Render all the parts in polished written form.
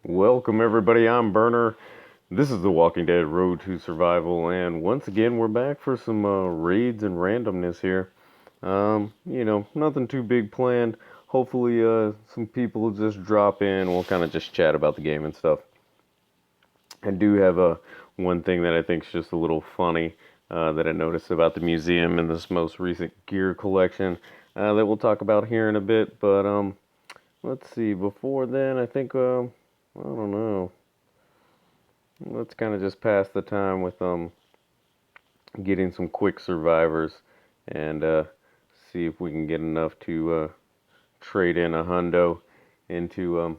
Welcome everybody, I'm Burner. This is The Walking Dead Road to Survival, and once again we're back for some raids and randomness here. Nothing too big planned. Hopefully some people will just drop in. We'll kind of just chat about the game and stuff. I do have one thing that I think is just a little funny that I noticed about the museum in this most recent gear collection that we'll talk about here in a bit. But let's see. Before then, I think I don't know. Let's kind of just pass the time with getting some quick survivors and see if we can get enough to trade in a hundo into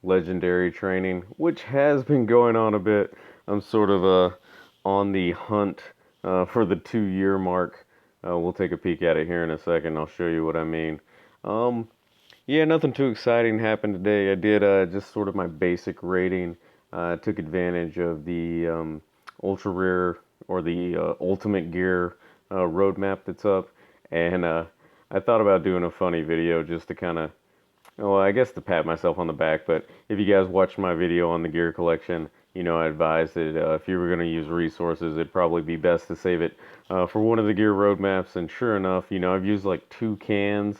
legendary training, which has been going on a bit. I'm sort of on the hunt for the 2 year mark. We'll take a peek at it here in a second. I'll show you what I mean. Um, yeah, nothing too exciting happened today. I did just sort of my basic rating. Took advantage of the ultra rare or the ultimate gear roadmap that's up, and I thought about doing a funny video just to kind of, well, I guess to pat myself on the back. But if you guys watched my video on the gear collection, I advised that if you were going to use resources, it'd probably be best to save it for one of the gear roadmaps. And sure enough, I've used like 2 cans.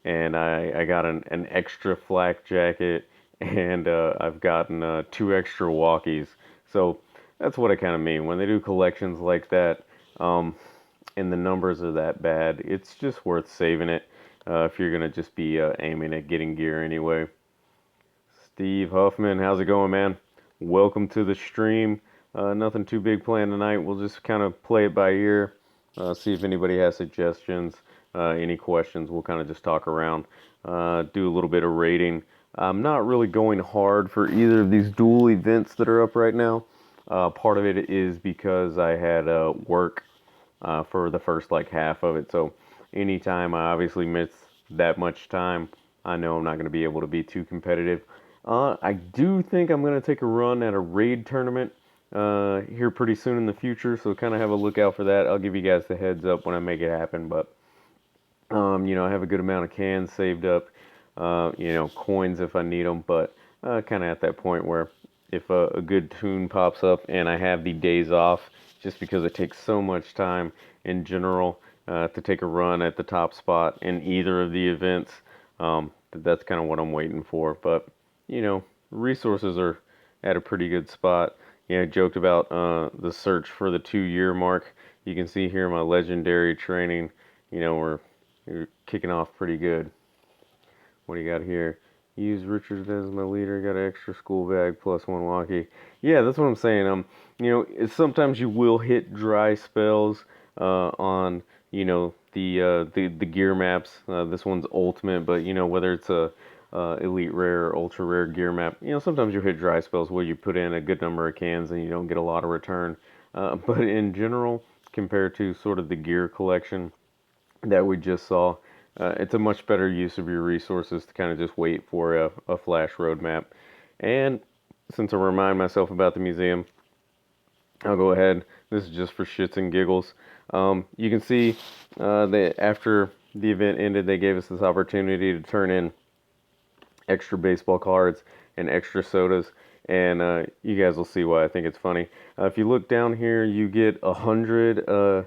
And I got an extra flak jacket, and I've gotten 2 extra walkies. So that's what I kind of mean. When they do collections like that, and the numbers are that bad, it's just worth saving it if you're going to just be aiming at getting gear anyway. Steve Huffman, how's it going, man? Welcome to the stream. Nothing too big planned tonight. We'll just kind of play it by ear, see if anybody has suggestions, any questions. We'll kind of just talk around, do a little bit of rating. I'm not really going hard for either of these dual events that are up right now. Part of it is because I had work for the first like half of it. So anytime I obviously miss that much time, I know I'm not going to be able to be too competitive. I do think I'm going to take a run at a raid tournament here pretty soon in the future, so kind of have a look out for that. I'll give you guys the heads up when I make it happen, but I have a good amount of cans saved up, coins if I need them, but kind of at that point where if a good tune pops up and I have the days off, just because it takes so much time in general to take a run at the top spot in either of the events, that's kind of what I'm waiting for. But resources are at a pretty good spot. Yeah, I joked about the search for the 2 year mark. You can see here my legendary training. We're kicking off pretty good. What do you got here? Use Richard as my leader. Got an extra school bag plus 1 walkie. Yeah, that's what I'm saying. Sometimes you will hit dry spells on the gear maps. This one's ultimate, but whether it's a elite rare or ultra rare gear map, sometimes you hit dry spells where you put in a good number of cans and you don't get a lot of return. But in general, compared to sort of the gear collection that we just saw, it's a much better use of your resources to kind of just wait for a flash roadmap. And since I remind myself about the museum, I'll go ahead. This is just for shits and giggles. You can see that after the event ended, they gave us this opportunity to turn in extra baseball cards and extra sodas. And you guys will see why I think it's funny. If you look down here, you get 100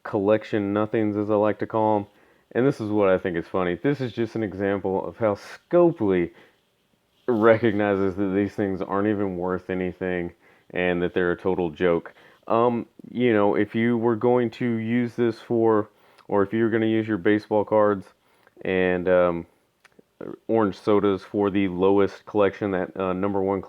collection nothings, as I like to call them. And this is what I think is funny. This is just an example of how Scopely recognizes that these things aren't even worth anything and that they're a total joke. If you were going to use this for, or if you were going to use your baseball cards and orange sodas for the lowest collection, that number one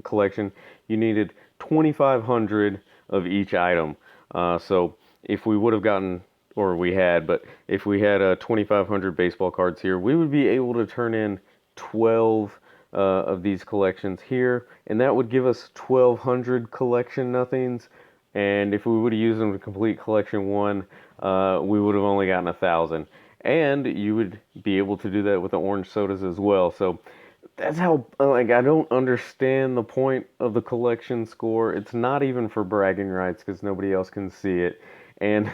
collection, you needed 2,500 of each item. So if we would have gotten, or we had, but if we had 2,500 baseball cards here, we would be able to turn in 12 of these collections here, and that would give us 1,200 collection nothings. And if we would have used them to complete collection one, we would have only gotten 1,000. And you would be able to do that with the orange sodas as well. So that's how, I don't understand the point of the collection score. It's not even for bragging rights because nobody else can see it. And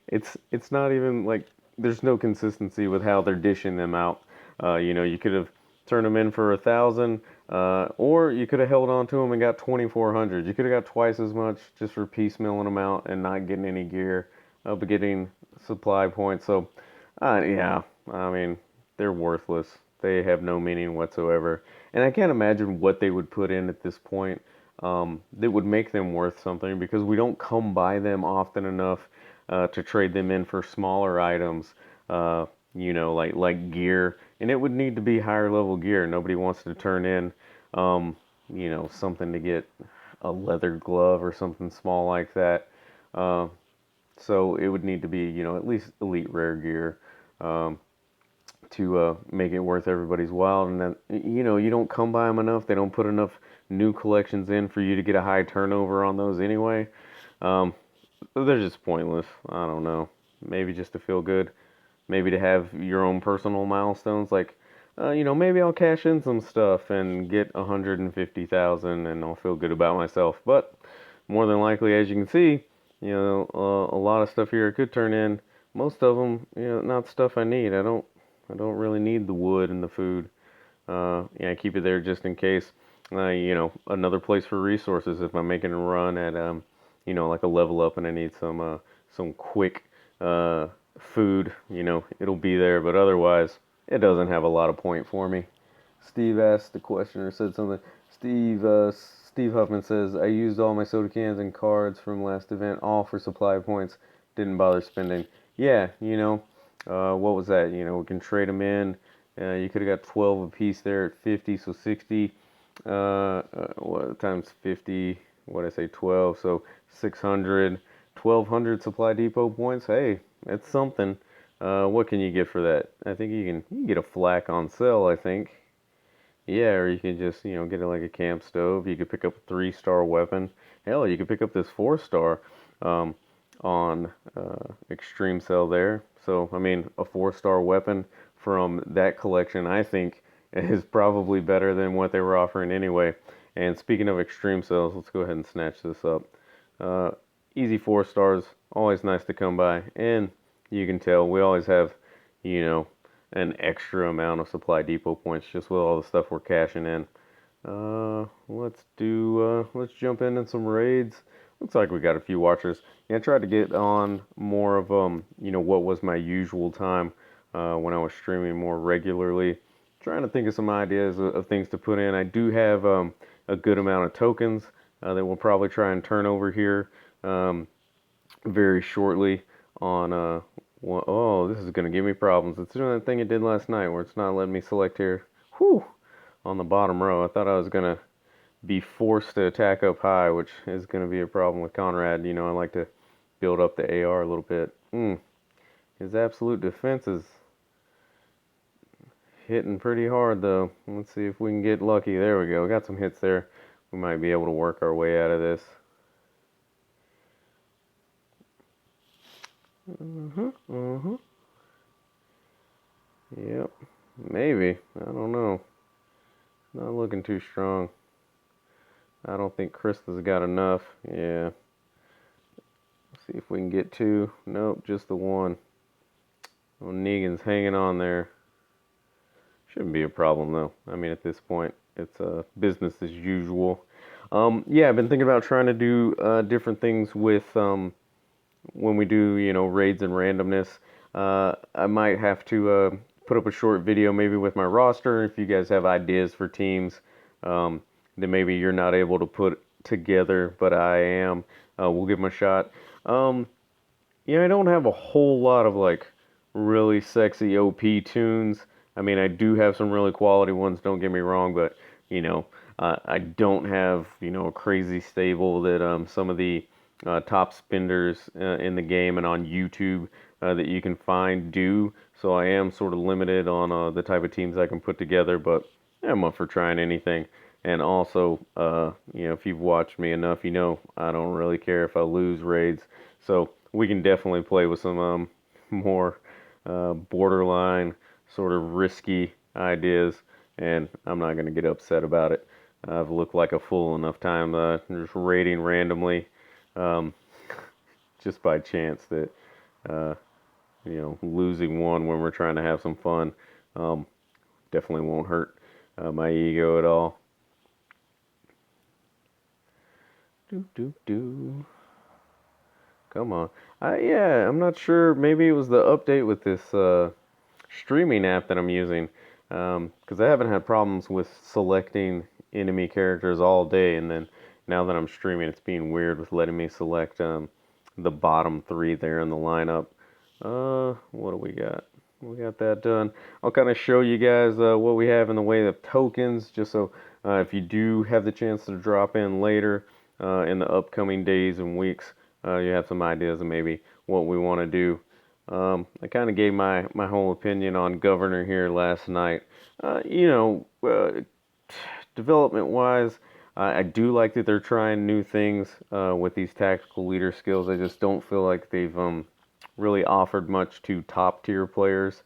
it's not even like there's no consistency with how they're dishing them out. You could have turn them in for 1,000, or you could have held on to them and got 2,400. You could have got twice as much just for piecemealing them out and not getting any gear, but getting supply points. So, yeah, I mean, they're worthless. They have no meaning whatsoever. And I can't imagine what they would put in at this point that would make them worth something, because we don't come by them often enough to trade them in for smaller items, uh, like gear. And it would need to be higher level gear. Nobody wants to turn in, something to get a leather glove or something small like that. Uh, so it would need to be, at least elite rare gear. Um, to make it worth everybody's while. And then, you don't come by them enough. They don't put enough new collections in for you to get a high turnover on those anyway. Um, they're just pointless. I don't know. Maybe just to feel good. Maybe to have your own personal milestones. Like, maybe I'll cash in some stuff and get 150,000 and I'll feel good about myself. But more than likely, as you can see, a lot of stuff here I could turn in. Most of them, not stuff I need. I don't really need the wood and the food. Yeah, I keep it there just in case. Another place for resources if I'm making a run at like a level up and I need some quick food. It'll be there, but otherwise, it doesn't have a lot of point for me. Steve asked the question or said something. Steve Huffman says, I used all my soda cans and cards from last event, all for supply points. Didn't bother spending. Yeah, what was that? We can trade them in. You could have got 12 a piece there at 50, so 60. What times 50? What did I say? 12. So 600, 1,200 supply depot points. Hey, that's something. What can you get for that? I think you can get a flak on sale, I think. Yeah, or you can just, get it like a camp stove. You could pick up a 3-star weapon. Hell, you could pick up this 4-star on extreme sale there. So, I mean, a 4-star weapon from that collection, I think, is probably better than what they were offering anyway. And speaking of extreme sales, let's go ahead and snatch this up. Uh, Easy 4 stars, always nice to come by. And you can tell we always have, you know, an extra amount of supply depot points just with all the stuff we're cashing in. Let's jump in some raids. Looks like we got a few watchers. Yeah, I tried to get on more of what was my usual time when I was streaming more regularly. Trying to think of some ideas of things to put in. I do have a good amount of tokens that we'll probably try and turn over here very shortly on oh, this is going to give me problems. It's doing that thing it did last night where it's not letting me select here. Whew! On the bottom row. I thought I was going to be forced to attack up high, which is going to be a problem with Conrad. I like to build up the AR a little bit. His absolute defense is hitting pretty hard, though. Let's see if we can get lucky. There we go. We got some hits there. We might be able to work our way out of this. Yep. Maybe. I don't know. Not looking too strong. I don't think Krista's got enough. Yeah. Let's see if we can get 2. Nope, just the 1. Oh, Negan's hanging on there. Shouldn't be a problem, though. I mean, at this point, it's business as usual. Yeah, I've been thinking about trying to do different things with when we do, raids and randomness. I might have to put up a short video maybe with my roster. If you guys have ideas for teams that maybe you're not able to put together, but I am, we'll give them a shot. I don't have a whole lot of like really sexy OP tunes. I mean, I do have some really quality ones, don't get me wrong, but I don't have a crazy stable that some of the top spenders in the game and on YouTube that you can find do. So I am sort of limited on the type of teams I can put together, but I'm up for trying anything. And also, if you've watched me enough, I don't really care if I lose raids. So we can definitely play with some more borderline, sort of risky ideas, and I'm not going to get upset about it. I've looked like a fool enough time just raiding randomly, just by chance that, losing one when we're trying to have some fun definitely won't hurt. my ego at all. Do do do. Come on. Yeah, I'm not sure. Maybe it was the update with this streaming app that I'm using. Because I haven't had problems with selecting enemy characters all day, and then now that I'm streaming, it's being weird with letting me select the bottom three there in the lineup. What do we got? We got that done. I'll kind of show you guys what we have in the way of tokens, just so if you do have the chance to drop in later in the upcoming days and weeks, you have some ideas of maybe what we want to do. I kind of gave my whole opinion on Governor here last night. Development wise, I do like that they're trying new things with these tactical leader skills. I just don't feel like they've really offered much to top tier players.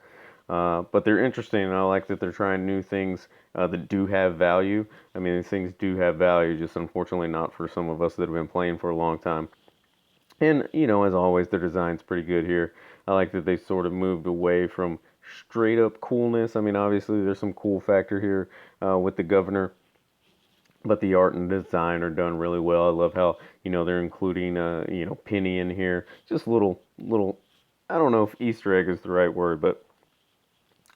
But they're interesting, and I like that they're trying new things that do have value. I mean, these things do have value, just unfortunately not for some of us that have been playing for a long time. And, as always, the design's pretty good here. I like that they sort of moved away from straight up coolness. I mean, obviously, there's some cool factor here with the governor, but the art and design are done really well. I love how, they're including, Penny in here. Just little, I don't know if Easter egg is the right word, but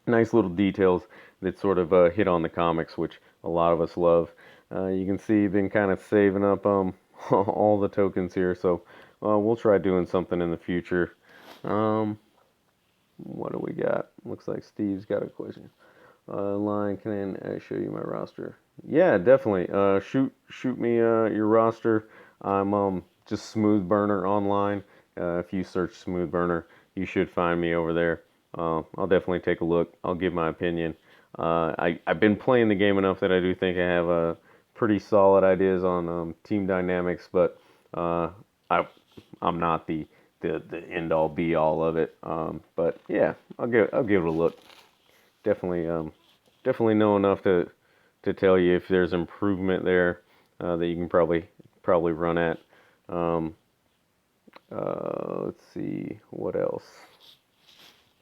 nice little details that sort of hit on the comics, which a lot of us love. You can see been kind of saving up all the tokens here, so we'll try doing something in the future. Um, what do we got? Looks like Steve's got a question. Line, can I show you my roster? Yeah, definitely. Shoot me your roster. I'm just SmoothBurner online. If you search SmoothBurner, you should find me over there. I'll definitely take a look. I'll give my opinion. I've been playing the game enough that I do think I have pretty solid ideas on team dynamics, but I I'm not the end all be all of it. But yeah, I'll give it a look. Definitely definitely know enough to tell you if there's improvement there that you can probably run at. Um, let's see what else.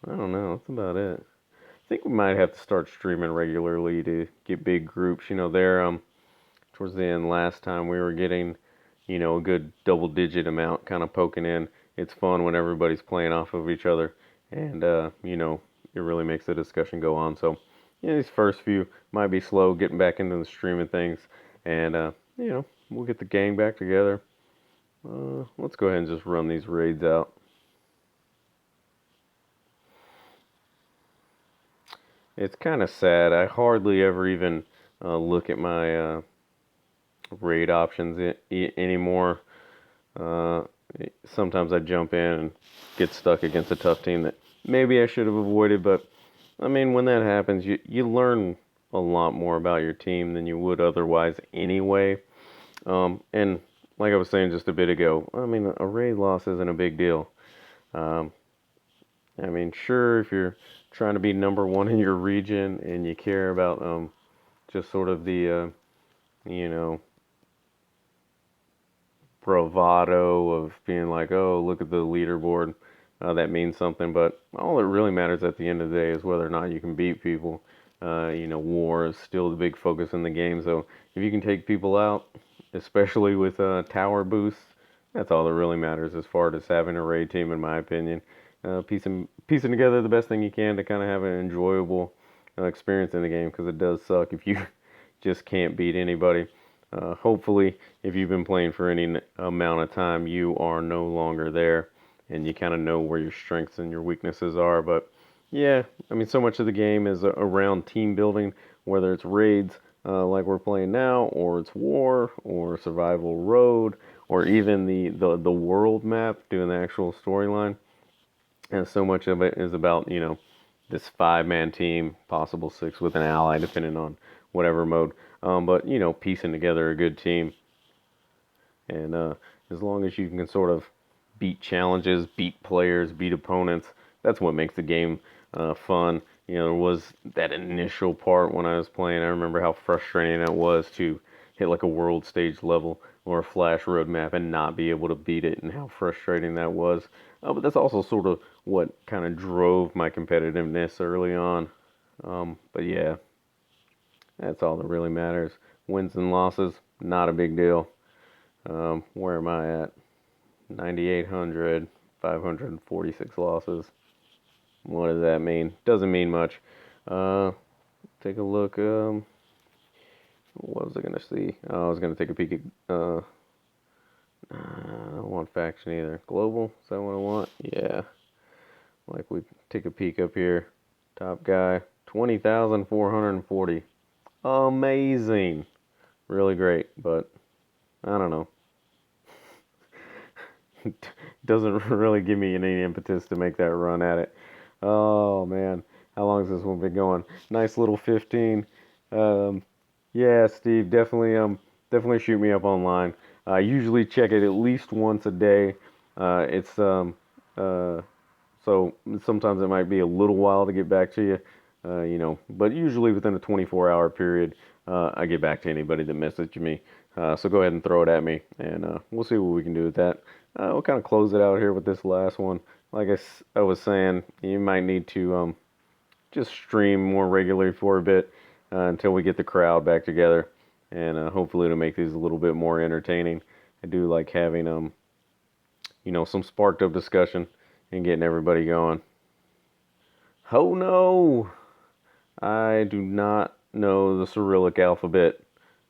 I don't know. That's about it. I think we might have to start streaming regularly to get big groups. There towards the end last time we were getting, a good double digit amount kind of poking in. It's fun when everybody's playing off of each other, and it really makes the discussion go on. So, these first few might be slow getting back into the streaming things, and we'll get the gang back together. Let's go ahead and just run these raids out. It's kind of sad. I hardly ever even look at my raid options anymore. Uh, Sometimes I jump in and get stuck against a tough team that maybe I should have avoided, but I mean, when that happens, you learn a lot more about your team than you would otherwise anyway. And like I was saying just a bit ago, I mean, a raid loss isn't a big deal. Um, I mean, sure, if you're trying to be number one in your region and you care about just sort of the, you know, bravado of being like, oh, look at the leaderboard, that means something. But all that really matters at the end of the day is whether or not you can beat people. War is still the big focus in the game. So if you can take people out, especially with tower boosts, that's all that really matters as far as having a raid team, in my opinion. Piecing together the best thing you can to kind of have an enjoyable experience in the game, because it does suck if you just can't beat anybody. Hopefully, if you've been playing for any amount of time, you are no longer there, and you kind of know where your strengths and your weaknesses are. But yeah, I mean, so much of the game is around team building, whether it's raids like we're playing now, or it's war, or survival road, or even the world map, doing the actual storyline. And so much of it is about, this five-man team, possible six with an ally, depending on whatever mode. But, piecing together a good team. And as long as you can sort of beat challenges, beat players, beat opponents, that's what makes the game fun. There was that initial part when I was playing. I remember how frustrating it was to hit like a world stage level or a flash roadmap and not be able to beat it, and how frustrating that was. But that's also sort of what kind of drove my competitiveness early on. But yeah, That's all that really matters. Wins and losses, not a big deal. Where am I at? 9,800, 546 losses. What does that mean? Doesn't mean much. Take a look. What was I gonna see? Oh, I was gonna take a peek at. I don't want faction either. Global? Is that what I want? Yeah. Like we take a peek up here. Top guy, 20,440. Amazing. Really great, but I don't know. Doesn't really give me any impetus to make that run at it. Oh man, how long has this one been going? Nice little 15. Um, yeah, Steve, definitely shoot me up online. I usually check it at least once a day. It's uh, so sometimes it might be a little while to get back to you, but usually within a 24-hour period, I get back to anybody that messaged me. So go ahead and throw it at me, and we'll see what we can do with that. We'll kind of close it out here with this last one. Like I was saying, you might need to just stream more regularly for a bit until we get the crowd back together, and hopefully it'll make these a little bit more entertaining. I do like having some sparked up discussion and getting everybody going. Oh no, I do not know the Cyrillic alphabet.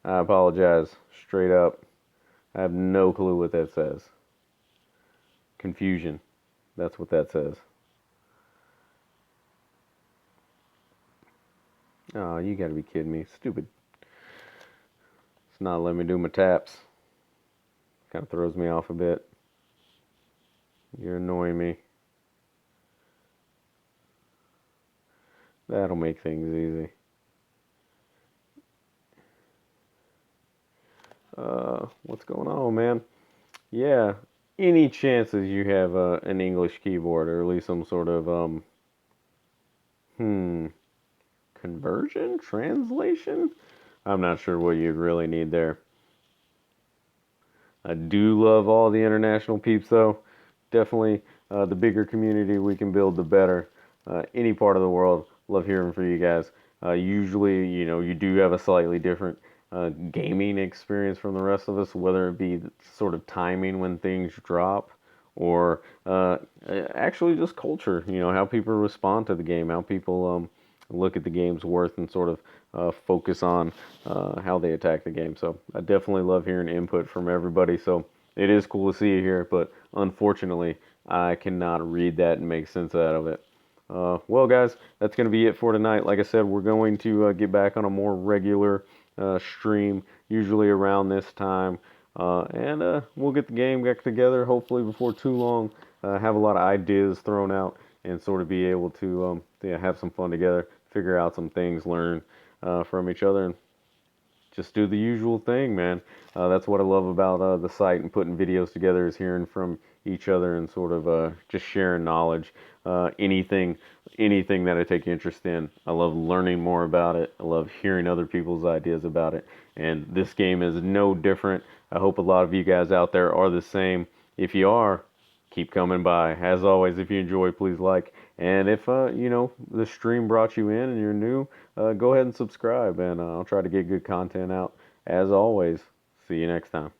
I apologize, straight up. I have no clue what that says. Confusion. That's what that says. Oh, you gotta be kidding me. Stupid. It's not letting me do my taps. Kind of throws me off a bit. You're annoying me. That'll make things easy. What's going on, man? Yeah, any chances you have an English keyboard or at least some sort of hmm, conversion, translation? I'm not sure what you'd really need there. I do love all the international peeps, though. Definitely, the bigger community we can build, the better. Any part of the world, love hearing from you guys. Usually, you do have a slightly different gaming experience from the rest of us, whether it be sort of timing when things drop or actually just culture, how people respond to the game, how people look at the game's worth and sort of focus on how they attack the game. So I definitely love hearing input from everybody. So it is cool to see you here, but unfortunately, I cannot read that and make sense out of it. Well, guys, that's going to be it for tonight. Like I said, we're going to get back on a more regular stream, usually around this time. And we'll get the game back together hopefully before too long. Have a lot of ideas thrown out and sort of be able to have some fun together, figure out some things, learn from each other, and just do the usual thing, man. That's what I love about the site and putting videos together is hearing from each other and sort of just sharing knowledge. Anything that I take interest in, I love learning more about it. I love hearing other people's ideas about it. And this game is no different. I hope a lot of you guys out there are the same. If you are, keep coming by. As always, if you enjoy, please like. And if the stream brought you in and you're new, go ahead and subscribe, and I'll try to get good content out. As always, see you next time.